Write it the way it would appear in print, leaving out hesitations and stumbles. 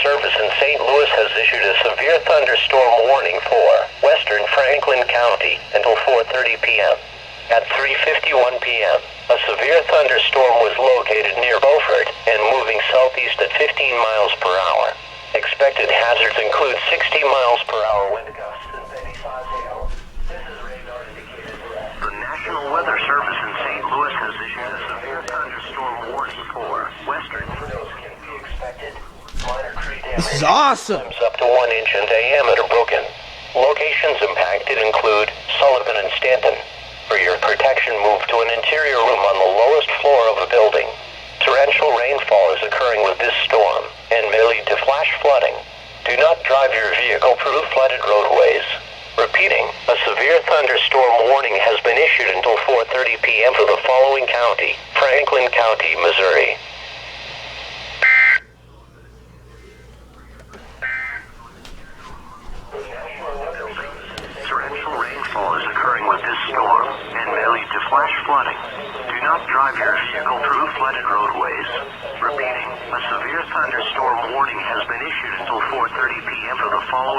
Service in St. Louis has issued a severe thunderstorm warning for western Franklin County until 4:30 p.m. At 3:51 p.m., a severe thunderstorm was located near Beaufort and moving southeast at 15 miles per hour. Expected hazards include 60 miles per hour wind gusts and 35 hail. This is radar indicated threat. The National Weather Service in St. Louis has issued a severe thunderstorm warning for western. Tornadoes can be expected. Minor tree damage. This is awesome. Up to 1 inch in diameter broken. Locations impacted include Sullivan and Stanton. For your protection, move to an interior room on the lowest floor of a building. Torrential rainfall is occurring with this storm and may lead to flash flooding. Do not drive your vehicle through flooded roadways. Repeating, a severe thunderstorm warning has been issued until 4:30 p.m. for the following county: Franklin County, Missouri. Torrential rainfall is occurring with this storm and may lead to flash flooding. Do not drive your vehicle through flooded roadways. Repeating, a severe thunderstorm warning has been issued until 4:30 p.m. for the following